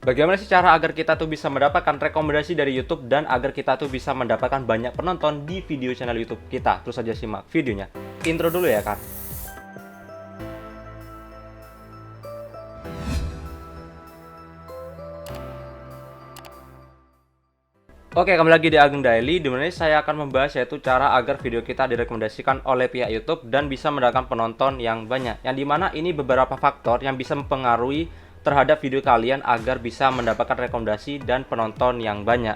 Bagaimana sih cara agar kita tuh bisa mendapatkan rekomendasi dari YouTube dan agar kita tuh bisa mendapatkan banyak penonton di video channel YouTube kita? Terus saja simak videonya. Intro dulu ya, Kak. Oke, kembali lagi di Ageng Daily, di mana saya akan membahas yaitu cara agar video kita direkomendasikan oleh pihak YouTube dan bisa mendapatkan penonton yang banyak. Yang dimana ini beberapa faktor yang bisa mempengaruhi terhadap video kalian agar bisa mendapatkan rekomendasi dan penonton yang banyak.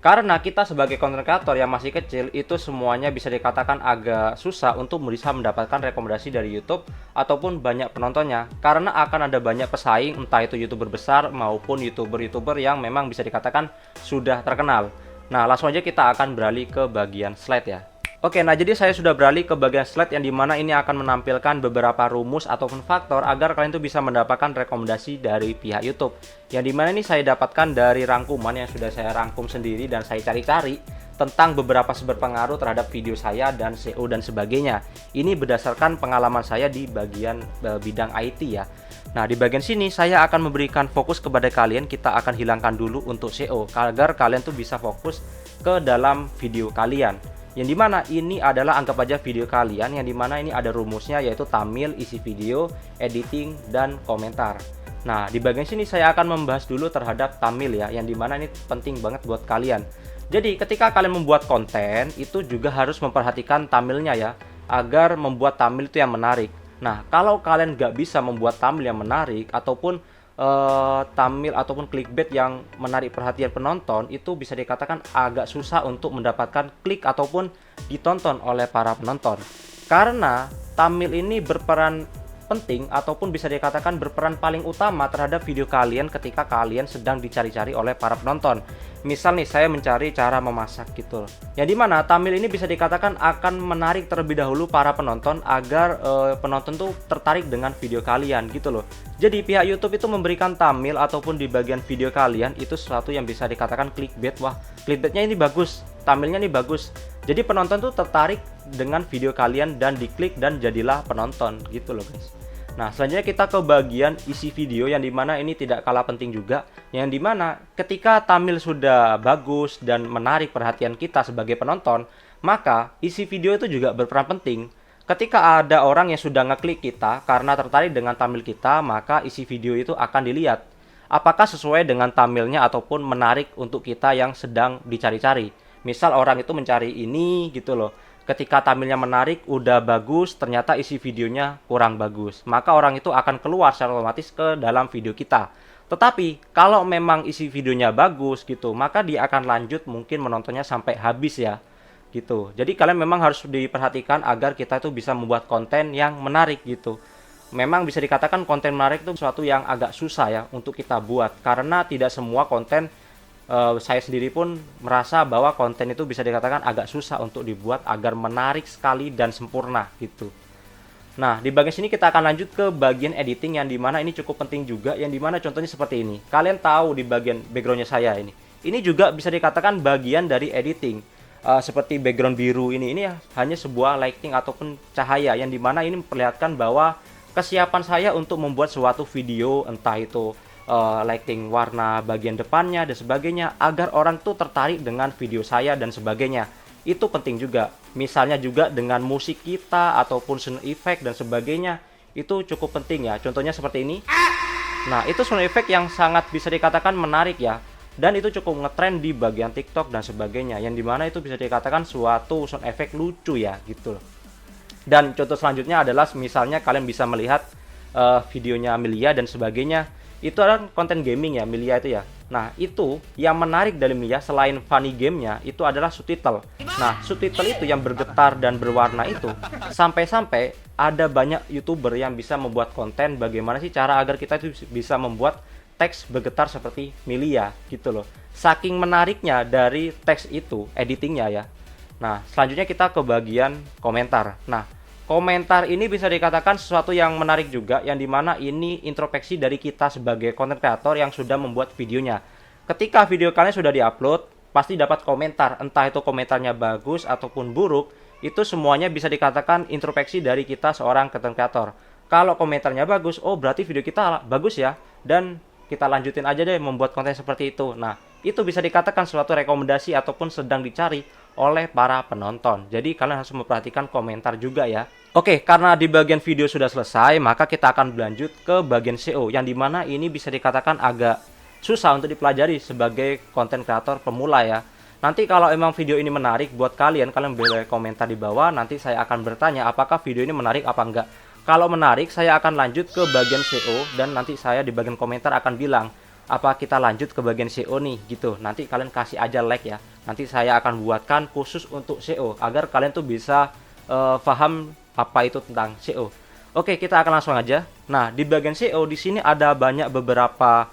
Karena kita sebagai content creator yang masih kecil, itu semuanya bisa dikatakan agak susah untuk bisa mendapatkan rekomendasi dari YouTube ataupun banyak penontonnya. Karena akan ada banyak pesaing, entah itu YouTuber besar maupun YouTuber-YouTuber yang memang bisa dikatakan sudah terkenal. Nah, langsung aja kita akan beralih ke bagian slide ya. Oke, nah jadi saya sudah beralih ke bagian slide yang dimana ini akan menampilkan beberapa rumus ataupun faktor agar kalian tuh bisa mendapatkan rekomendasi dari pihak YouTube. Yang dimana ini saya dapatkan dari rangkuman yang sudah saya rangkum sendiri dan saya cari-cari tentang beberapa sumber pengaruh terhadap video saya dan SEO dan sebagainya. Ini berdasarkan pengalaman saya di bagian bidang IT ya. Nah, di bagian sini saya akan memberikan fokus kepada kalian, kita akan hilangkan dulu untuk SEO agar kalian tuh bisa fokus ke dalam video kalian. Yang dimana ini adalah anggap aja video kalian, yang dimana ini ada rumusnya yaitu thumbnail, isi video, editing, dan komentar. Nah, di bagian sini saya akan membahas dulu terhadap thumbnail ya, yang dimana ini penting banget buat kalian. Jadi ketika kalian membuat konten, itu juga harus memperhatikan thumbnailnya ya, agar membuat thumbnail itu yang menarik. Nah, kalau kalian nggak bisa membuat thumbnail yang menarik ataupun thumbnail ataupun clickbait yang menarik perhatian penonton, itu bisa dikatakan agak susah untuk mendapatkan klik ataupun ditonton oleh para penonton. Karena thumbnail ini berperan penting ataupun bisa dikatakan berperan paling utama terhadap video kalian ketika kalian sedang dicari-cari oleh para penonton. Misal nih, saya mencari cara memasak gitu loh. Yang dimana thumbnail ini bisa dikatakan akan menarik terlebih dahulu para penonton agar penonton tuh tertarik dengan video kalian gitu loh. Jadi pihak YouTube itu memberikan thumbnail ataupun di bagian video kalian itu sesuatu yang bisa dikatakan clickbait. Wah, clickbaitnya ini bagus, thumbnailnya ini bagus. Jadi penonton tuh tertarik dengan video kalian dan diklik dan jadilah penonton gitu loh guys. Nah, selanjutnya kita ke bagian isi video yang dimana ini tidak kalah penting juga. Yang dimana ketika thumbnail sudah bagus dan menarik perhatian kita sebagai penonton, maka isi video itu juga berperan penting. Ketika ada orang yang sudah ngeklik kita karena tertarik dengan thumbnail kita, maka isi video itu akan dilihat apakah sesuai dengan thumbnailnya ataupun menarik untuk kita yang sedang dicari-cari. Misal orang itu mencari ini gitu loh. Ketika thumbnailnya menarik, udah bagus, ternyata isi videonya kurang bagus, maka orang itu akan keluar secara otomatis ke dalam video kita. Tetapi kalau memang isi videonya bagus gitu, maka dia akan lanjut mungkin menontonnya sampai habis ya gitu. Jadi kalian memang harus diperhatikan agar kita itu bisa membuat konten yang menarik gitu. Memang bisa dikatakan konten menarik itu sesuatu yang agak susah ya untuk kita buat, karena tidak semua konten, saya sendiri pun merasa bahwa konten itu bisa dikatakan agak susah untuk dibuat agar menarik sekali dan sempurna gitu. Nah, di bagian sini kita akan lanjut ke bagian editing yang dimana ini cukup penting juga, yang dimana contohnya seperti ini. Kalian tahu di bagian backgroundnya saya ini juga bisa dikatakan bagian dari editing. Seperti background biru ini ya hanya sebuah lighting ataupun cahaya, yang dimana ini memperlihatkan bahwa kesiapan saya untuk membuat suatu video, entah itu lighting warna bagian depannya dan sebagainya, agar orang tuh tertarik dengan video saya dan sebagainya. Itu penting juga. Misalnya juga dengan musik kita ataupun sound effect dan sebagainya, itu cukup penting ya. Contohnya seperti ini. Nah, itu sound effect yang sangat bisa dikatakan menarik ya. Dan itu cukup ngetrend di bagian TikTok dan sebagainya, yang dimana itu bisa dikatakan suatu sound effect lucu ya gitu loh. Dan contoh selanjutnya adalah misalnya kalian bisa melihat videonya Amelia dan sebagainya. Itu adalah konten gaming ya, Milia itu ya. Nah, itu yang menarik dari Milia selain funny gamenya, itu adalah subtitle. Nah, subtitle itu yang bergetar dan berwarna itu, sampai-sampai ada banyak YouTuber yang bisa membuat konten bagaimana sih cara agar kita itu bisa membuat teks bergetar seperti Milia gitu loh. Saking menariknya dari teks itu, editingnya ya. Nah, selanjutnya kita ke bagian komentar. Nah, komentar ini bisa dikatakan sesuatu yang menarik juga, yang dimana ini introspeksi dari kita sebagai content creator yang sudah membuat videonya. Ketika video kalian sudah diupload, pasti dapat komentar, entah itu komentarnya bagus ataupun buruk, itu semuanya bisa dikatakan introspeksi dari kita seorang content creator. Kalau komentarnya bagus, oh berarti video kita bagus ya, dan kita lanjutin aja deh membuat konten seperti itu. Nah, itu bisa dikatakan suatu rekomendasi ataupun sedang dicari oleh para penonton. Jadi kalian harus memperhatikan komentar juga ya. Oke, karena di bagian video sudah selesai, maka kita akan berlanjut ke bagian SEO, yang dimana ini bisa dikatakan agak susah untuk dipelajari sebagai konten kreator pemula ya. Nanti kalau emang video ini menarik buat kalian, kalian boleh komentar di bawah. Nanti saya akan bertanya apakah video ini menarik apa enggak. Kalau menarik, saya akan lanjut ke bagian SEO, dan nanti saya di bagian komentar akan bilang apa kita lanjut ke bagian SEO nih gitu. Nanti kalian kasih aja like ya. Nanti saya akan buatkan khusus untuk SEO agar kalian tuh bisa paham apa itu tentang SEO. Oke, kita akan langsung aja. Nah, di bagian SEO di sini ada banyak beberapa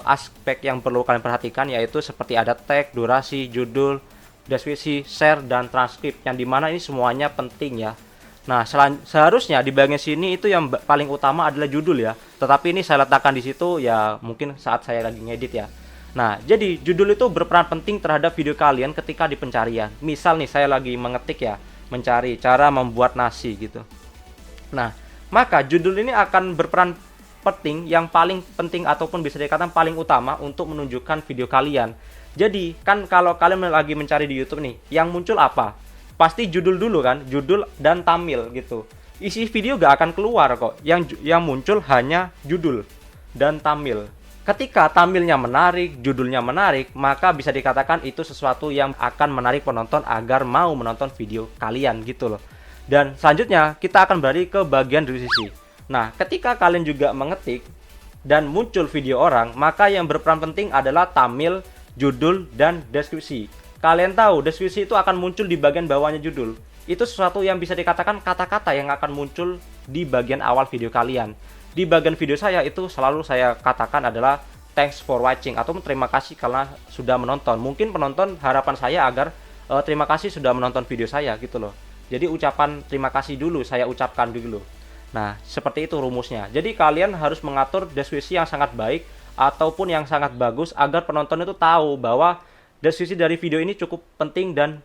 aspek yang perlu kalian perhatikan, yaitu seperti ada tag, durasi, judul, deskripsi, share, dan transkrip, yang dimana ini semuanya penting ya. Nah, seharusnya di bagian sini itu yang paling utama adalah judul ya. Tetapi ini saya letakkan di situ ya, mungkin saat saya lagi ngedit ya. Nah, jadi judul itu berperan penting terhadap video kalian ketika di pencarian. Misal nih saya lagi mengetik ya, mencari cara membuat nasi gitu. Nah, maka judul ini akan berperan penting, yang paling penting ataupun bisa dikatakan paling utama untuk menunjukkan video kalian. Jadi, kan kalau kalian lagi mencari di YouTube nih, yang muncul apa? Pasti judul dulu kan, judul dan thumbnail gitu. Isi video gak akan keluar kok. Yang muncul hanya judul dan thumbnail. Ketika thumbnailnya menarik, judulnya menarik, maka bisa dikatakan itu sesuatu yang akan menarik penonton agar mau menonton video kalian gitu loh. Dan selanjutnya kita akan beralih ke bagian deskripsi. Nah, ketika kalian juga mengetik dan muncul video orang, maka yang berperan penting adalah thumbnail, judul, dan deskripsi. Kalian tahu, deskripsi itu akan muncul di bagian bawahnya judul. Itu sesuatu yang bisa dikatakan kata-kata yang akan muncul di bagian awal video kalian. Di bagian video saya itu selalu saya katakan adalah thanks for watching, atau terima kasih karena sudah menonton. Mungkin penonton, harapan saya agar terima kasih sudah menonton video saya gitu loh. Jadi ucapan terima kasih dulu saya ucapkan dulu. Nah, seperti itu rumusnya. Jadi kalian harus mengatur deskripsi yang sangat baik ataupun yang sangat bagus agar penonton itu tahu bahwa deskripsi dari video ini cukup penting dan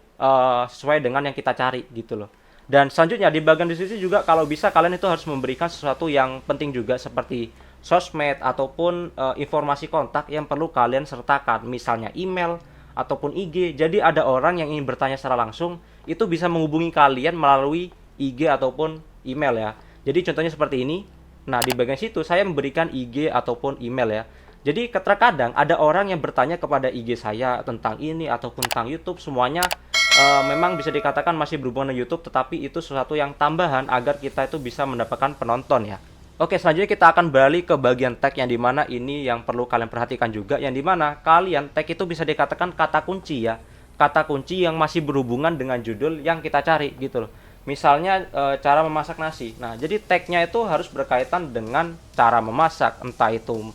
sesuai dengan yang kita cari gitu loh. Dan selanjutnya di bagian deskripsi juga kalau bisa kalian itu harus memberikan sesuatu yang penting juga, seperti sosmed ataupun informasi kontak yang perlu kalian sertakan, misalnya email ataupun IG. Jadi ada orang yang ingin bertanya secara langsung, itu bisa menghubungi kalian melalui IG ataupun email ya. Jadi contohnya seperti ini. Nah, di bagian situ saya memberikan IG ataupun email ya. Jadi terkadang ada orang yang bertanya kepada IG saya tentang ini ataupun tentang YouTube, semuanya memang bisa dikatakan masih berhubungan dengan YouTube, tetapi itu sesuatu yang tambahan agar kita itu bisa mendapatkan penonton ya. Oke, selanjutnya kita akan beralih ke bagian tag, yang dimana ini yang perlu kalian perhatikan juga, yang dimana kalian tag itu bisa dikatakan kata kunci ya, kata kunci yang masih berhubungan dengan judul yang kita cari gitu loh. Misalnya cara memasak nasi. Nah, jadi tagnya itu harus berkaitan dengan cara memasak, entah itu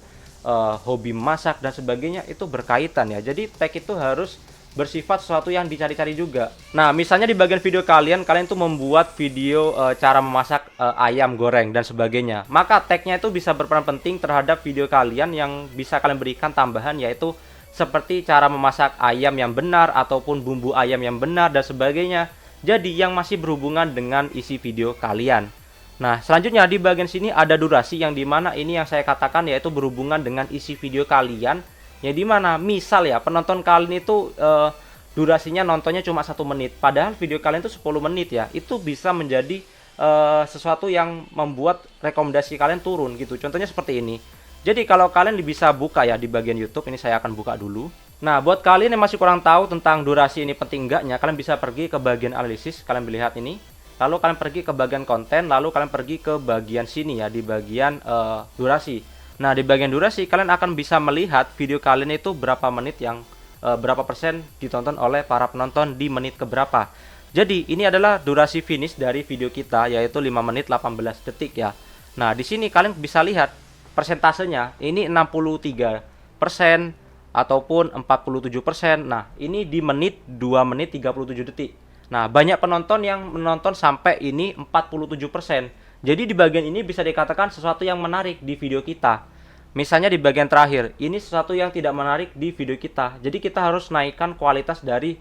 hobi memasak dan sebagainya, itu berkaitan ya. Jadi tag itu harus bersifat sesuatu yang dicari-cari juga. Nah, misalnya di bagian video kalian tuh membuat video cara memasak ayam goreng dan sebagainya, maka tagnya itu bisa berperan penting terhadap video kalian, yang bisa kalian berikan tambahan, yaitu seperti cara memasak ayam yang benar ataupun bumbu ayam yang benar dan sebagainya. Jadi yang masih berhubungan dengan isi video kalian. Nah, selanjutnya di bagian sini ada durasi, yang dimana ini yang saya katakan yaitu berhubungan dengan isi video kalian, yang dimana misal ya penonton kalian itu durasinya nontonnya cuma 1 menit, padahal video kalian itu 10 menit ya. Itu bisa menjadi sesuatu yang membuat rekomendasi kalian turun gitu. Contohnya seperti ini. Jadi kalau kalian bisa buka ya di bagian YouTube, ini saya akan buka dulu. Nah, buat kalian yang masih kurang tahu tentang durasi ini penting enggaknya, kalian bisa pergi ke bagian analisis, kalian lihat ini. Lalu kalian pergi ke bagian konten, lalu kalian pergi ke bagian sini ya, di bagian durasi. Nah, di bagian durasi kalian akan bisa melihat video kalian itu berapa menit, yang berapa persen ditonton oleh para penonton di menit keberapa. Jadi, ini adalah durasi finish dari video kita, yaitu 5 menit 18 detik ya. Nah, di sini kalian bisa lihat persentasenya, ini 63% ataupun 47%. Nah, ini di menit 2 menit 37 detik. Nah, banyak penonton yang menonton sampai ini 47%. Jadi di bagian ini bisa dikatakan sesuatu yang menarik di video kita. Misalnya di bagian terakhir, ini sesuatu yang tidak menarik di video kita. Jadi kita harus naikkan kualitas dari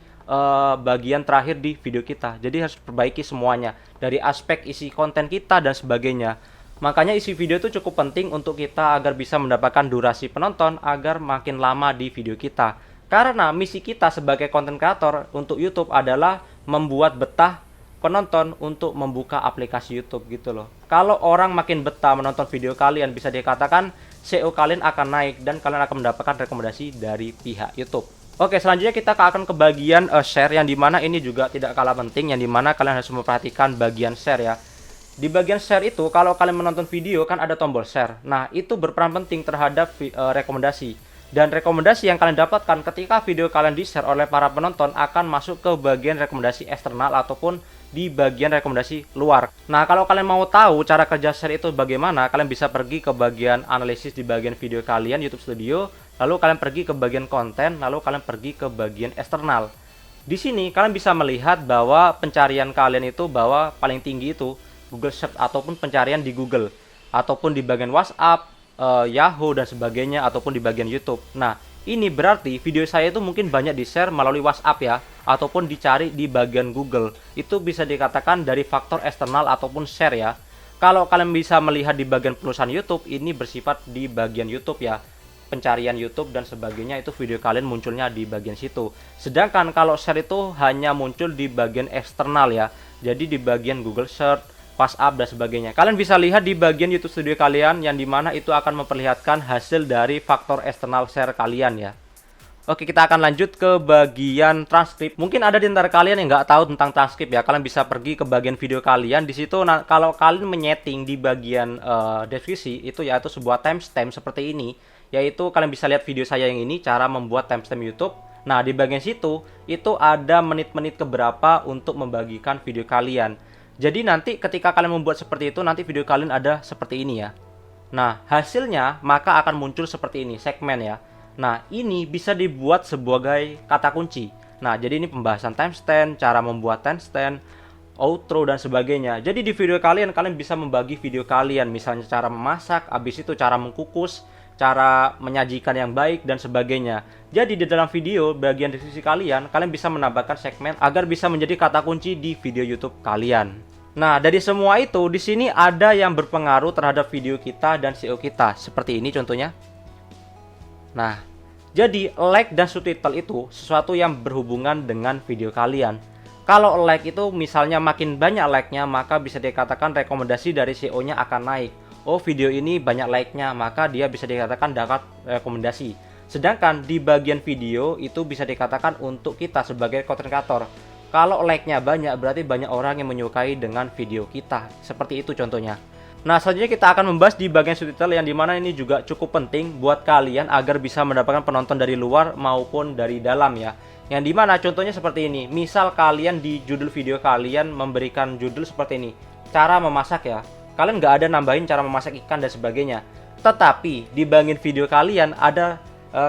bagian terakhir di video kita. Jadi harus perbaiki semuanya, dari aspek isi konten kita dan sebagainya. Makanya isi video itu cukup penting untuk kita agar bisa mendapatkan durasi penonton agar makin lama di video kita. Karena misi kita sebagai content creator untuk YouTube adalah membuat betah penonton untuk membuka aplikasi YouTube gitu loh. Kalau orang makin betah menonton video kalian, bisa dikatakan SEO kalian akan naik dan kalian akan mendapatkan rekomendasi dari pihak YouTube. Oke, selanjutnya kita akan ke bagian share, yang dimana ini juga tidak kalah penting, yang dimana kalian harus memperhatikan bagian share ya. Di bagian share itu, kalau kalian menonton video kan ada tombol share. Nah, itu berperan penting terhadap rekomendasi. Dan rekomendasi yang kalian dapatkan ketika video kalian di-share oleh para penonton akan masuk ke bagian rekomendasi eksternal ataupun di bagian rekomendasi luar. Nah, kalau kalian mau tahu cara kerja share itu bagaimana, kalian bisa pergi ke bagian analisis di bagian video kalian YouTube Studio, lalu kalian pergi ke bagian konten, lalu kalian pergi ke bagian eksternal. Di sini kalian bisa melihat bahwa pencarian kalian itu bahwa paling tinggi itu Google Search ataupun pencarian di Google, ataupun di bagian WhatsApp, Yahoo dan sebagainya, ataupun di bagian YouTube. Nah, ini berarti video saya itu mungkin banyak di-share melalui WhatsApp ya, ataupun dicari di bagian Google. Itu bisa dikatakan dari faktor eksternal ataupun share ya. Kalau kalian bisa melihat di bagian penulisan YouTube, ini bersifat di bagian YouTube ya. Pencarian YouTube dan sebagainya, itu video kalian munculnya di bagian situ. Sedangkan kalau share itu hanya muncul di bagian eksternal ya. Jadi di bagian Google Search, WhatsApp dan sebagainya. Kalian bisa lihat di bagian YouTube Studio kalian, yang dimana itu akan memperlihatkan hasil dari faktor eksternal share kalian ya. Oke, kita akan lanjut ke bagian transkrip. Mungkin ada di antara kalian yang nggak tahu tentang transkrip ya. Kalian bisa pergi ke bagian video kalian. Di situ, kalau kalian menyeting di bagian deskripsi itu yaitu sebuah timestamp seperti ini. Yaitu kalian bisa lihat video saya yang ini, cara membuat timestamp YouTube. Nah, di bagian situ itu ada menit-menit keberapa untuk membagikan video kalian. Jadi nanti ketika kalian membuat seperti itu, nanti video kalian ada seperti ini ya. Nah, hasilnya maka akan muncul seperti ini, segmen ya. Nah, ini bisa dibuat sebagai kata kunci. Nah, jadi ini pembahasan timestamp, cara membuat timestamp, outro dan sebagainya. Jadi di video kalian, kalian bisa membagi video kalian, misalnya cara memasak, habis itu cara mengukus, cara menyajikan yang baik dan sebagainya. Jadi di dalam video bagian deskripsi kalian, kalian bisa menambahkan segmen agar bisa menjadi kata kunci di video YouTube kalian. Nah, dari semua itu di sini ada yang berpengaruh terhadap video kita dan SEO kita. Seperti ini contohnya. Nah, jadi like dan subtitle itu sesuatu yang berhubungan dengan video kalian. Kalau like itu misalnya makin banyak like-nya, maka bisa dikatakan rekomendasi dari SEO-nya akan naik. Oh, video ini banyak like-nya, maka dia bisa dikatakan dapat rekomendasi. Sedangkan di bagian video itu bisa dikatakan untuk kita sebagai content creator. Kalau like-nya banyak, berarti banyak orang yang menyukai dengan video kita. Seperti itu contohnya. Nah, selanjutnya kita akan membahas di bagian subtitle, yang dimana ini juga cukup penting buat kalian agar bisa mendapatkan penonton dari luar maupun dari dalam ya. Yang dimana contohnya seperti ini. Misal kalian di judul video kalian memberikan judul seperti ini, cara memasak ya. Kalian nggak ada nambahin cara memasak ikan dan sebagainya. Tetapi di bagian video kalian ada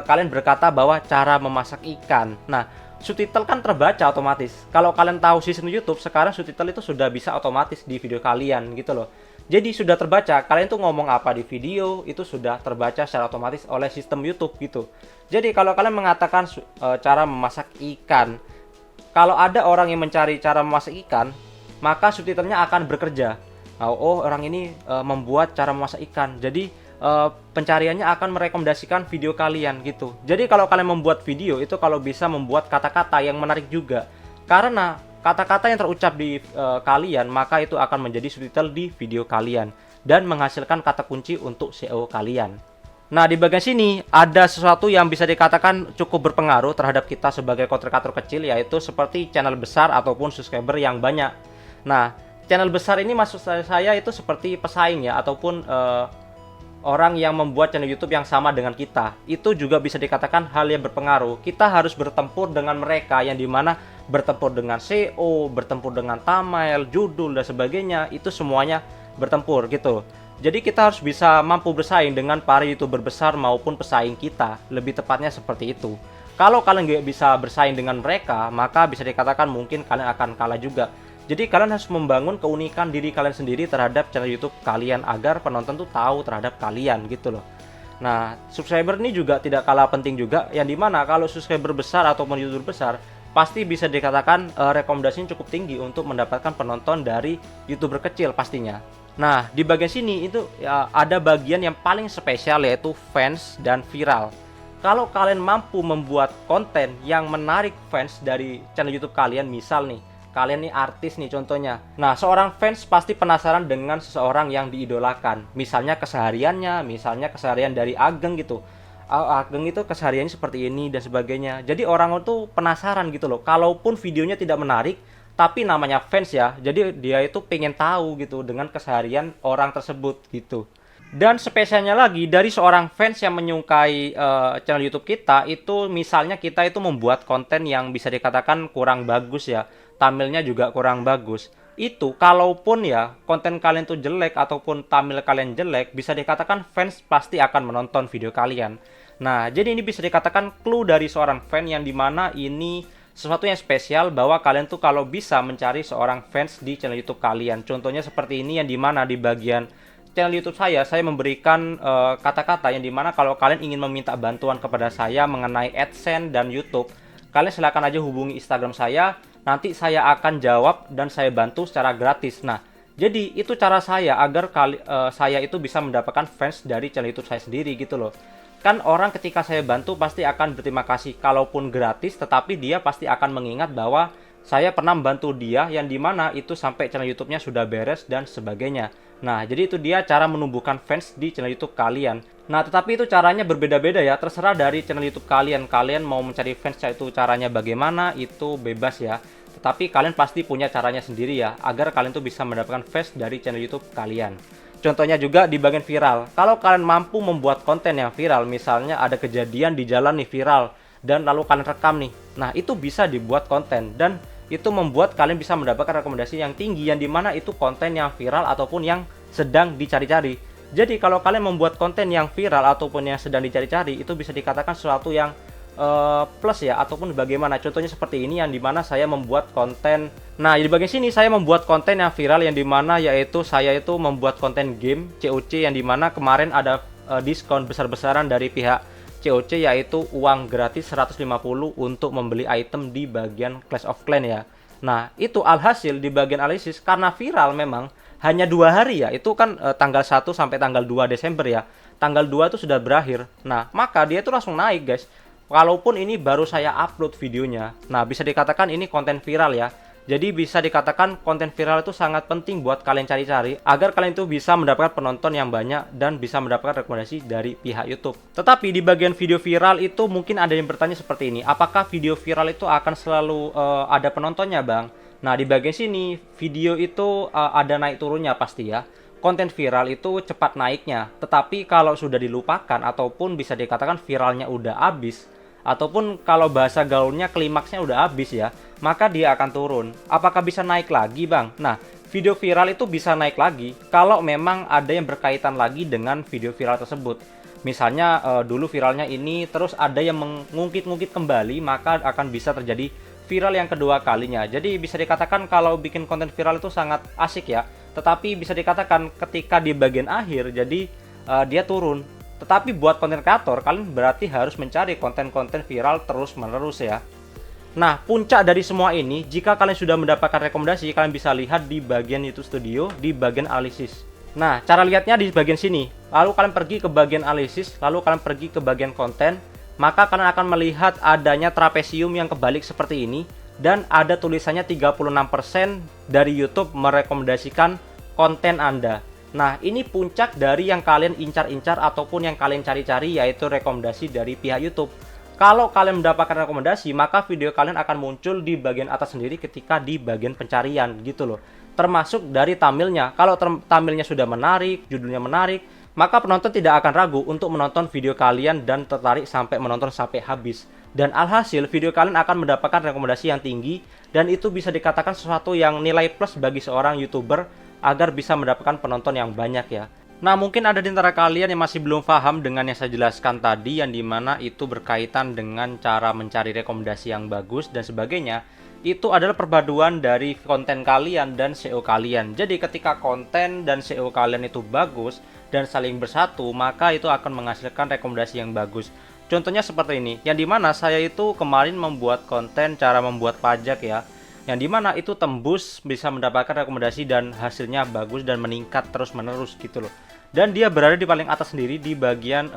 kalian berkata bahwa cara memasak ikan. Nah, subtitle kan terbaca otomatis. Kalau kalian tahu sistem YouTube, sekarang subtitle itu sudah bisa otomatis di video kalian gitu loh. Jadi sudah terbaca, kalian tuh ngomong apa di video, itu sudah terbaca secara otomatis oleh sistem YouTube gitu. Jadi kalau kalian mengatakan cara memasak ikan, kalau ada orang yang mencari cara memasak ikan, maka subtitlenya akan bekerja. Oh, orang ini membuat cara memasak ikan. Jadi pencariannya akan merekomendasikan video kalian gitu. Jadi kalau kalian membuat video itu kalau bisa membuat kata-kata yang menarik juga. Karena kata-kata yang terucap di kalian, maka itu akan menjadi subtitle di video kalian dan menghasilkan kata kunci untuk SEO kalian. Nah, di bagian sini ada sesuatu yang bisa dikatakan cukup berpengaruh terhadap kita sebagai content creator kecil, yaitu seperti channel besar ataupun subscriber yang banyak. Nah, channel besar ini maksud saya itu seperti pesaing ya, ataupun orang yang membuat channel YouTube yang sama dengan kita. Itu juga bisa dikatakan hal yang berpengaruh. Kita harus bertempur dengan mereka, yang dimana bertempur dengan SEO, bertempur dengan thumbnail, judul dan sebagainya. Itu semuanya bertempur gitu. Jadi kita harus bisa mampu bersaing dengan para YouTuber besar maupun pesaing kita. Lebih tepatnya seperti itu. Kalau kalian nggak bisa bersaing dengan mereka, maka bisa dikatakan mungkin kalian akan kalah juga. Jadi kalian harus membangun keunikan diri kalian sendiri terhadap channel YouTube kalian agar penonton tuh tahu terhadap kalian gitu loh. Nah, subscriber ini juga tidak kalah penting juga, yang dimana kalau subscriber besar ataupun YouTuber besar pasti bisa dikatakan rekomendasinya cukup tinggi untuk mendapatkan penonton dari YouTuber kecil pastinya. Nah, di bagian sini itu ya, ada bagian yang paling spesial yaitu fans dan viral. Kalau kalian mampu membuat konten yang menarik fans dari channel YouTube kalian, misal nih, kalian nih artis nih contohnya. Nah, seorang fans pasti penasaran dengan seseorang yang diidolakan. Misalnya kesehariannya, misalnya keseharian dari Ageng gitu. Ageng itu kesehariannya seperti ini dan sebagainya. Jadi orang itu penasaran gitu loh. Kalaupun videonya tidak menarik, tapi namanya fans ya, jadi dia itu pengen tahu gitu dengan keseharian orang tersebut gitu. Dan spesialnya lagi dari seorang fans yang menyukai channel YouTube kita itu, misalnya kita itu membuat konten yang bisa dikatakan kurang bagus ya, thumbnailnya juga kurang bagus. Itu kalaupun ya konten kalian tuh jelek ataupun thumbnail kalian jelek, bisa dikatakan fans pasti akan menonton video kalian. Nah, jadi ini bisa dikatakan clue dari seorang fan yang dimana ini sesuatu yang spesial bahwa kalian tuh kalau bisa mencari seorang fans di channel YouTube kalian. Contohnya seperti ini yang dimana di bagian channel YouTube saya memberikan kata-kata yang dimana kalau kalian ingin meminta bantuan kepada saya mengenai AdSense dan YouTube, kalian silakan aja hubungi Instagram saya, nanti saya akan jawab dan saya bantu secara gratis. Nah, jadi itu cara saya agar saya itu bisa mendapatkan fans dari channel YouTube saya sendiri gitu loh. Kan orang ketika saya bantu pasti akan berterima kasih, kalaupun gratis, tetapi dia pasti akan mengingat bahwa saya pernah membantu dia yang dimana itu sampai channel YouTube-nya sudah beres dan sebagainya. Nah, jadi itu dia cara menumbuhkan fans di channel YouTube kalian. Nah, tetapi itu caranya berbeda-beda ya, terserah dari channel YouTube kalian. Kalian mau mencari fans itu caranya bagaimana, itu bebas ya. Tetapi kalian pasti punya caranya sendiri ya, agar kalian tuh bisa mendapatkan fans dari channel YouTube kalian. Contohnya juga di bagian viral. Kalau kalian mampu membuat konten yang viral, misalnya ada kejadian di jalan nih viral, dan lalu kalian rekam nih. Nah, itu bisa dibuat konten, dan itu membuat kalian bisa mendapatkan rekomendasi yang tinggi, yang dimana itu konten yang viral ataupun yang sedang dicari-cari. Jadi kalau kalian membuat konten yang viral ataupun yang sedang dicari-cari, itu bisa dikatakan sesuatu yang plus ya, ataupun bagaimana. Contohnya seperti ini yang dimana saya membuat konten. Nah, di bagian sini saya membuat konten yang viral yang dimana yaitu saya itu membuat konten game COC yang dimana kemarin ada diskon besar-besaran dari pihak COC, yaitu uang gratis 150 untuk membeli item di bagian Clash of Clans ya. Nah, itu alhasil di bagian analisis karena viral memang hanya 2 hari ya, itu kan tanggal 1 sampai tanggal 2 Desember ya. Tanggal 2 itu sudah berakhir. Nah, maka dia itu langsung naik guys. Walaupun ini baru saya upload videonya. Nah, bisa dikatakan ini konten viral ya. Jadi bisa dikatakan konten viral itu sangat penting buat kalian cari-cari agar kalian itu bisa mendapatkan penonton yang banyak dan bisa mendapatkan rekomendasi dari pihak YouTube. Tetapi di bagian video viral itu mungkin ada yang bertanya seperti ini, apakah video viral itu akan selalu ada penontonnya, Bang? Nah, di bagian sini video itu ada naik turunnya pasti ya. Konten viral itu cepat naiknya, tetapi kalau sudah dilupakan ataupun bisa dikatakan viralnya udah habis, ataupun kalau bahasa gaulnya klimaksnya udah habis ya, maka dia akan turun. Apakah bisa naik lagi, Bang? Nah, video viral itu bisa naik lagi kalau memang ada yang berkaitan lagi dengan video viral tersebut. Misalnya dulu viralnya ini, terus ada yang mengungkit-ungkit kembali, maka akan bisa terjadi viral yang kedua kalinya. Jadi bisa dikatakan kalau bikin konten viral itu sangat asik ya. Tetapi bisa dikatakan ketika di bagian akhir, jadi dia turun. Tetapi buat konten kreator, kalian berarti harus mencari konten-konten viral terus-menerus ya. Nah, puncak dari semua ini, jika kalian sudah mendapatkan rekomendasi, kalian bisa lihat di bagian YouTube Studio, di bagian analisis. Nah, cara lihatnya di bagian sini. Lalu kalian pergi ke bagian analisis, lalu kalian pergi ke bagian konten, maka kalian akan melihat adanya trapesium yang kebalik seperti ini, dan ada tulisannya 36% dari YouTube merekomendasikan konten Anda. Nah, ini puncak dari yang kalian incar-incar ataupun yang kalian cari-cari, yaitu rekomendasi dari pihak YouTube. Kalau kalian mendapatkan rekomendasi, maka video kalian akan muncul di bagian atas sendiri ketika di bagian pencarian gitu loh. Termasuk dari thumbnailnya. Kalau thumbnailnya sudah menarik, judulnya menarik, maka penonton tidak akan ragu untuk menonton video kalian dan tertarik sampai menonton sampai habis. Dan alhasil video kalian akan mendapatkan rekomendasi yang tinggi, dan itu bisa dikatakan sesuatu yang nilai plus bagi seorang YouTuber agar bisa mendapatkan penonton yang banyak ya. Nah, mungkin ada di antara kalian yang masih belum paham dengan yang saya jelaskan tadi, yang dimana itu berkaitan dengan cara mencari rekomendasi yang bagus dan sebagainya. Itu adalah perpaduan dari konten kalian dan SEO kalian. Jadi ketika konten dan SEO kalian itu bagus dan saling bersatu, maka itu akan menghasilkan rekomendasi yang bagus. Contohnya seperti ini, yang dimana saya itu kemarin membuat konten cara membuat pajak ya. yang dimana itu tembus bisa mendapatkan rekomendasi dan hasilnya bagus dan meningkat terus menerus gitu loh. Dan dia berada di paling atas sendiri di bagian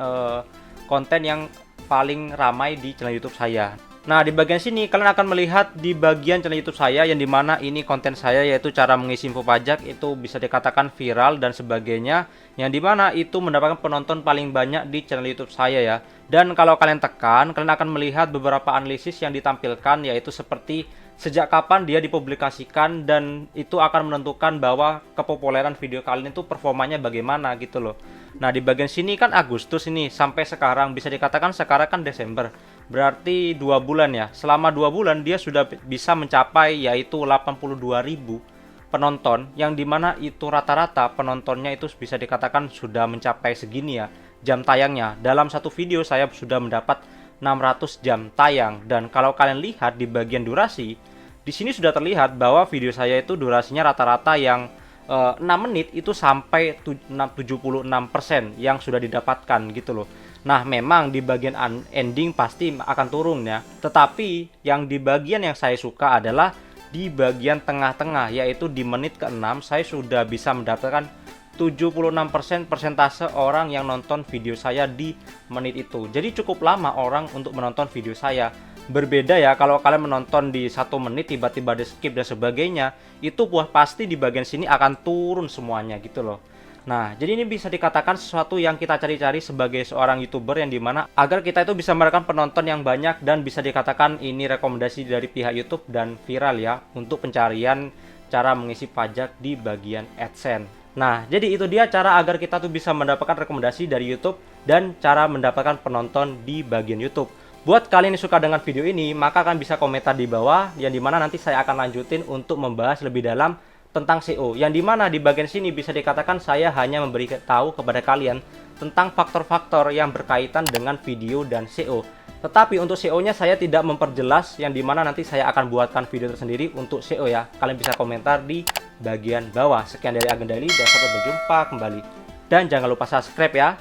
konten yang paling ramai di channel YouTube saya. Nah, di bagian sini kalian akan melihat di bagian channel YouTube saya yang dimana ini konten saya, yaitu cara mengisi info pajak, itu bisa dikatakan viral dan sebagainya, yang dimana itu mendapatkan penonton paling banyak di channel YouTube saya ya. Dan kalau kalian tekan, kalian akan melihat beberapa analisis yang ditampilkan, yaitu seperti sejak kapan dia dipublikasikan, dan itu akan menentukan bahwa kepopuleran video kalian itu performanya bagaimana gitu loh. Nah, di bagian sini kan Agustus ini sampai sekarang, bisa dikatakan sekarang kan Desember, berarti 2 bulan ya. Selama 2 bulan dia sudah bisa mencapai yaitu 82.000 penonton, yang dimana itu rata-rata penontonnya itu bisa dikatakan sudah mencapai segini ya jam tayangnya. Dalam satu video saya sudah mendapat 600 jam tayang. Dan kalau kalian lihat di bagian durasi, di sini sudah terlihat bahwa video saya itu durasinya rata-rata yang 6 menit itu sampai 76% yang sudah didapatkan gitu loh. Nah, memang di bagian ending pasti akan turun ya. Tetapi yang di bagian yang saya suka adalah di bagian tengah-tengah, yaitu di menit ke-6 saya sudah bisa mendapatkan 76% persentase orang yang nonton video saya di menit itu. Jadi cukup lama orang untuk menonton video saya. Berbeda ya kalau kalian menonton di 1 menit tiba-tiba di skip dan sebagainya, itu pasti di bagian sini akan turun semuanya gitu loh. Nah, jadi ini bisa dikatakan sesuatu yang kita cari-cari sebagai seorang YouTuber, yang dimana agar kita itu bisa mendapatkan penonton yang banyak, dan bisa dikatakan ini rekomendasi dari pihak YouTube dan viral ya untuk pencarian cara mengisi pajak di bagian AdSense. Nah, jadi itu dia cara agar kita tuh bisa mendapatkan rekomendasi dari YouTube dan cara mendapatkan penonton di bagian YouTube. Buat kalian yang suka dengan video ini, maka kalian bisa komentar di bawah, yang dimana nanti saya akan lanjutin untuk membahas lebih dalam tentang SEO. Yang dimana di bagian sini bisa dikatakan saya hanya memberi tahu kepada kalian tentang faktor-faktor yang berkaitan dengan video dan SEO. Tetapi untuk SEO-nya saya tidak memperjelas, yang dimana nanti saya akan buatkan video tersendiri untuk SEO ya. Kalian bisa komentar di bagian bawah. Sekian dari Ageng Daily, dan sampai berjumpa kembali. Dan jangan lupa subscribe ya.